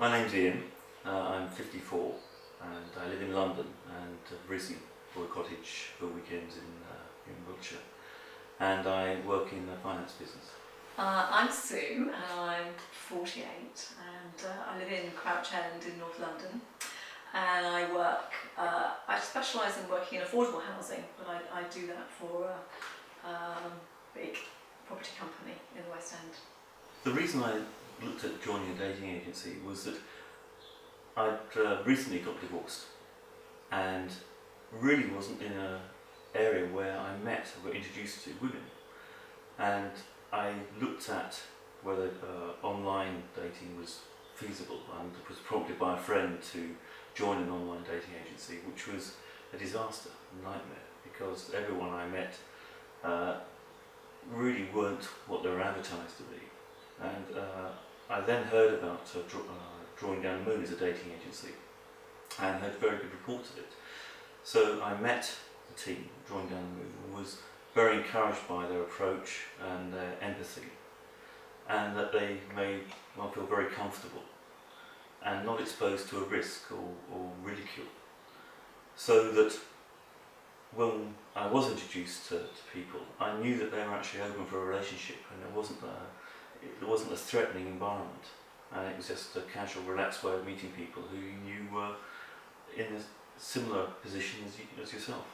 My name's Ian, I'm 54 and I live in London and recently bought a cottage for weekends in Wiltshire, and I work in the finance business. I'm Sue and I'm 48 and I live in Crouch End in North London, and I specialise in working in affordable housing, but I do that for a big property company in the West End. The reason I looked at joining a dating agency was that I'd recently got divorced and really wasn't in an area where I met or got introduced to women, and I looked at whether online dating was feasible, and was prompted by a friend to join an online dating agency, which was a disaster, a nightmare, because everyone I met really weren't what they were advertised to be. And I then heard about Drawing Down the Moon as a dating agency and heard very good reports of it. So I met the team, Drawing Down the Moon, and was very encouraged by their approach and their empathy, and that they made one feel very comfortable and not exposed to a risk or ridicule. So that when I was introduced to people, I knew that they were actually open for a relationship, and it wasn't a threatening environment, and it was just a casual, relaxed way of meeting people who you knew were in a similar position as yourself.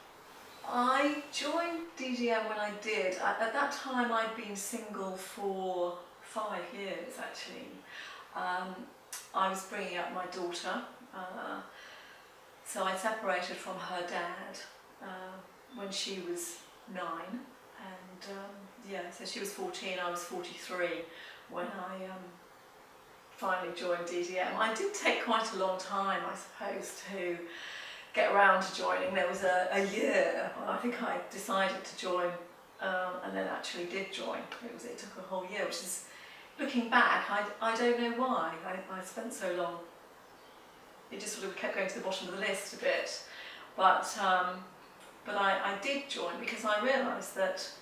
I joined DDM when I did. At that time I'd been single for 5 years actually. I was bringing up my daughter, so I separated from her dad when she was 9, and so she was 14, I was 43 when I finally joined DDM. I did take quite a long time, I suppose, to get around to joining. There was a year, I think I decided to join and then actually did join. It took a whole year, which is, looking back, I don't know why I spent so long. It just sort of kept going to the bottom of the list a bit. But I did join because I realised that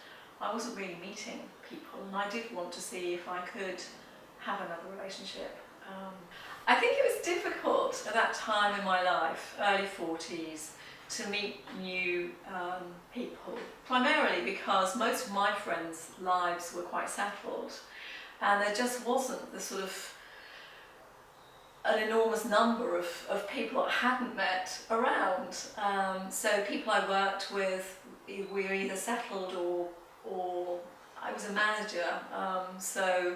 I wasn't really meeting people, and I did want to see if I could have another relationship. I think it was difficult at that time in my life, early 40s, to meet new people, primarily because most of my friends' lives were quite settled, and there just wasn't the sort of an enormous number of people I hadn't met around. So people I worked with, we were either settled or I was a manager. So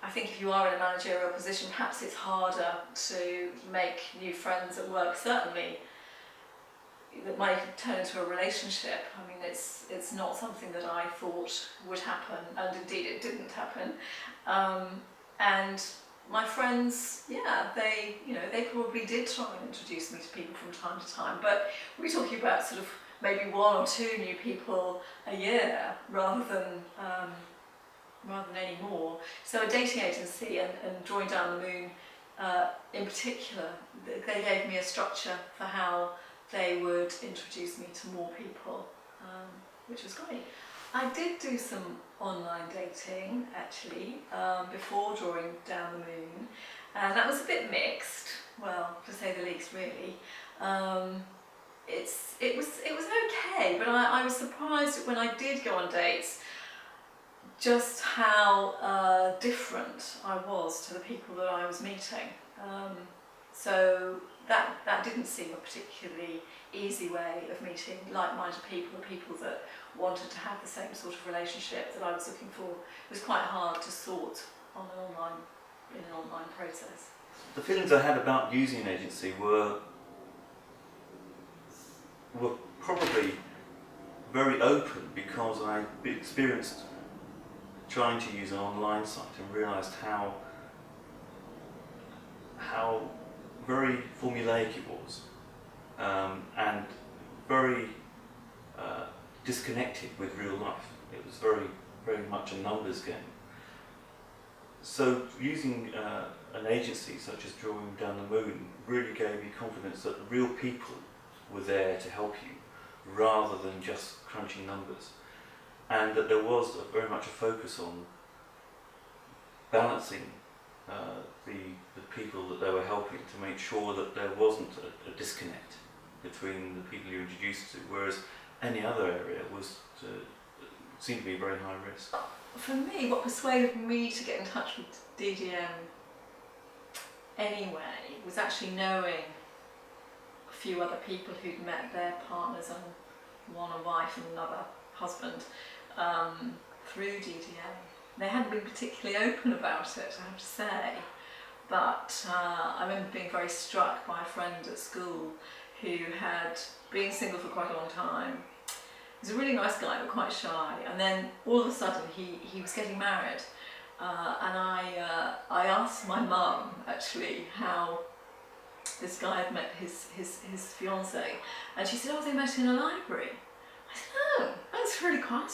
I think if you are in a managerial position, perhaps it's harder to make new friends at work. Certainly, that might turn into a relationship. I mean, it's not something that I thought would happen, and indeed it didn't happen. And my friends, they probably did try and introduce me to people from time to time, but we're talking about sort of maybe 1 or 2 new people a year rather than any more. So a dating agency and Drawing Down the Moon in particular, they gave me a structure for how they would introduce me to more people, which was great. I did do some online dating actually before Drawing Down the Moon, and that was a bit mixed, well, to say the least, really. It was okay, but I was surprised when I did go on dates just how different I was to the people that I was meeting. So that didn't seem a particularly easy way of meeting like-minded people, people that wanted to have the same sort of relationship that I was looking for. It was quite hard to sort in an online process. The feelings I had about using an agency were probably very open, because I experienced trying to use an online site and realised how very formulaic it was, and very disconnected with real life. It was very, very much a numbers game. So using an agency such as Drawing Down the Moon really gave me confidence that real people were there to help you, rather than just crunching numbers, and that there was very much a focus on balancing the people that they were helping to make sure that there wasn't a disconnect between the people you're introduced to, whereas any other area seemed to be very high risk. For me, what persuaded me to get in touch with DDM anyway was actually knowing a few other people who'd met their partners, and one a wife and another husband, through DDM. They hadn't been particularly open about it, I have to say, but I remember being very struck by a friend at school who had been single for quite a long time. He was a really nice guy but quite shy, and then all of a sudden he was getting married, and I asked my mum actually how this guy had met his fiancée, and she said, oh, they met in a library. I said, oh, that's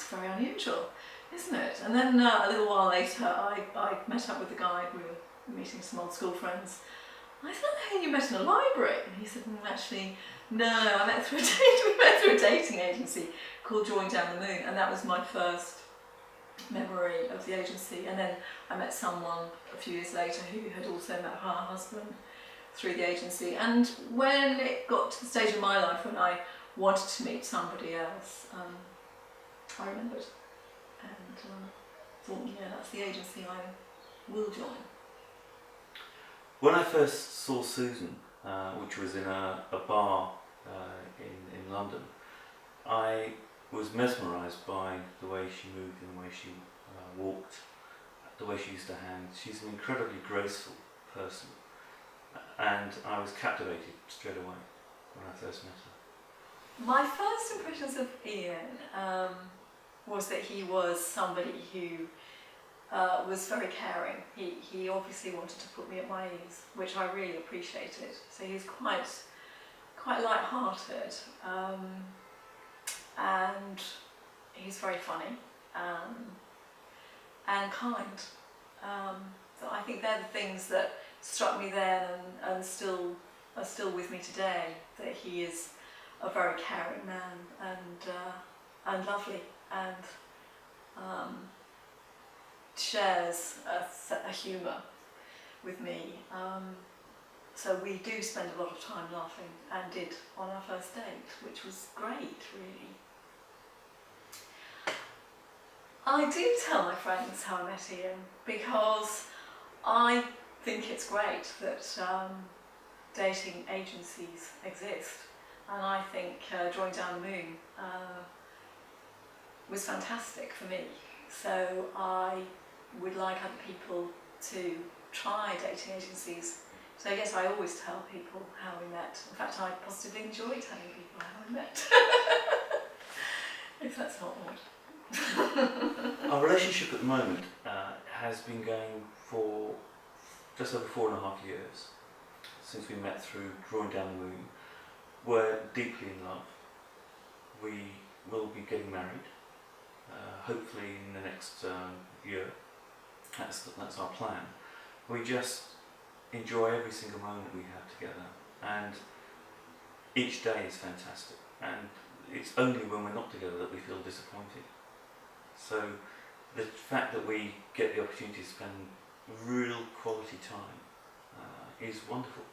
very unusual, isn't it? And then a little while later I met up with the guy. We were meeting some old school friends. I said, oh, hey, you met in a library? And he said, actually, no, we met through a dating agency called Drawing Down the Moon, and that was my first memory of the agency. And then I met someone a few years later who had also met her husband through the agency. And when it got to the stage of my life when I wanted to meet somebody else, I remembered and thought, yeah, that's the agency I will join. When I first saw Susan, which was in a bar in London, I was mesmerised by the way she moved and the way she walked, the way she used her hands. She's an incredibly graceful person, and I was captivated straight away when I first met her. My first impressions of Iain was that he was somebody who was very caring. He obviously wanted to put me at my ease, which I really appreciated. So he's quite light-hearted, and he's very funny and kind. So I think they're the things that struck me then and still are still with me today. That he is a very caring man and lovely, and shares a humour with me. So we do spend a lot of time laughing, and did on our first date, which was great, really. I do tell my friends how I met Iain, because I think it's great that dating agencies exist, and I think Drawing Down the Moon was fantastic for me. So I would like other people to try dating agencies. So yes, I always tell people how we met. In fact, I positively enjoy telling people how we met. If that's not odd. Our relationship at the moment has been going for just over 4.5 years, since we met through Drawing Down the Moon. We're deeply in love. We will be getting married, hopefully in the next year. That's our plan. We just enjoy every single moment we have together, and each day is fantastic, and it's only when we're not together that we feel disappointed. So the fact that we get the opportunity to spend real quality time is wonderful,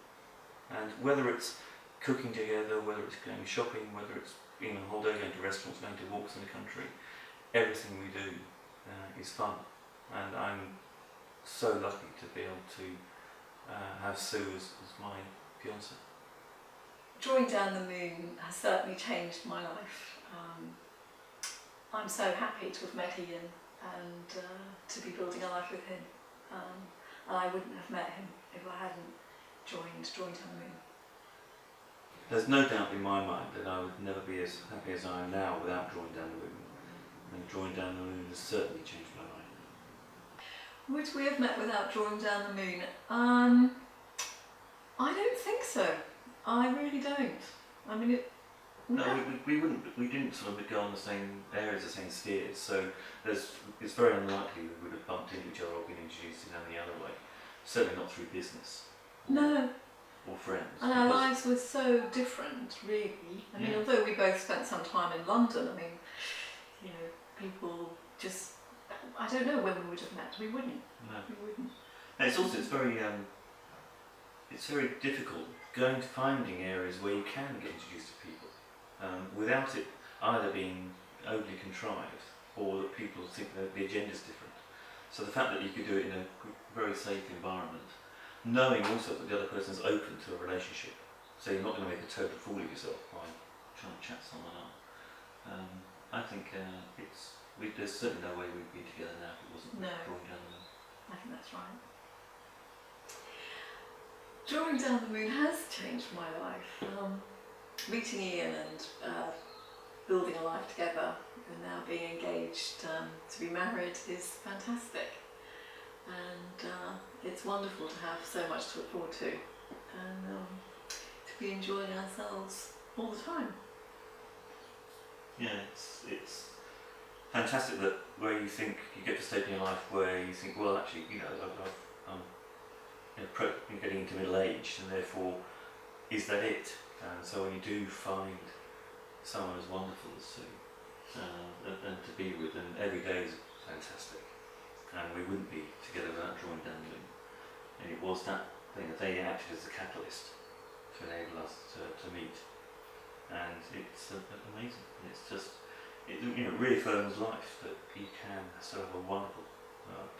and whether it's cooking together, whether it's going shopping, whether it's being on holiday, going to restaurants, going to walks in the country, everything we do is fun, and I'm so lucky to be able to have Sue as my fiancée. Drawing Down the Moon has certainly changed my life. I'm so happy to have met Iain and to be building a life with him. And I wouldn't have met him if I hadn't joined Drawing Down the Moon. There's no doubt in my mind that I would never be as happy as I am now without Drawing Down the Moon. And Drawing Down the Moon has certainly changed my life. Would we have met without Drawing Down the Moon? I don't think so. I really don't. I mean, we wouldn't. We didn't sort of go on the same areas, the same spheres. So it's very unlikely we would have bumped into each other or been introduced in any other way. Certainly not through business. No. Or friends. And our lives were so different, really. I mean, although we both spent some time in London, I mean, you know, people just, I don't know when we would have met. We wouldn't. No. We wouldn't. And it's very difficult going to finding areas where you can get introduced to people without it either being overly contrived or that people think that the agenda's different. So the fact that you could do it in a very safe environment, knowing also that the other person's open to a relationship, so you're not going to make a total fool of yourself by trying to chat someone up. I think there's certainly no way we'd be together now if it wasn't drawing down the moon. I think that's right. Drawing down the moon has changed my life. Meeting Iain and building a life together and now being engaged to be married is fantastic. And it's wonderful to have so much to look forward to and to be enjoying ourselves all the time. Yeah, it's fantastic that where you think you get to a stage in your life where you think, well, actually, I'm getting into middle age, and therefore, is that it? And so when you do find someone as wonderful as Sue, and to be with, and every day is fantastic, and we wouldn't be together without drawing down the moon. And it was that thing that they acted as a catalyst to enable us to meet. And it's amazing. It's just, it reaffirms life that you can still have a wonderful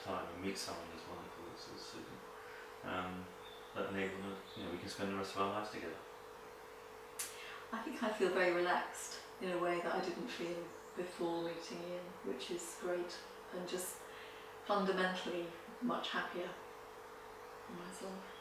time and meet someone as wonderful as Susan. That enable us, we can spend the rest of our lives together. I think I feel very relaxed in a way that I didn't feel before meeting Iain, which is great, and just fundamentally much happier in myself.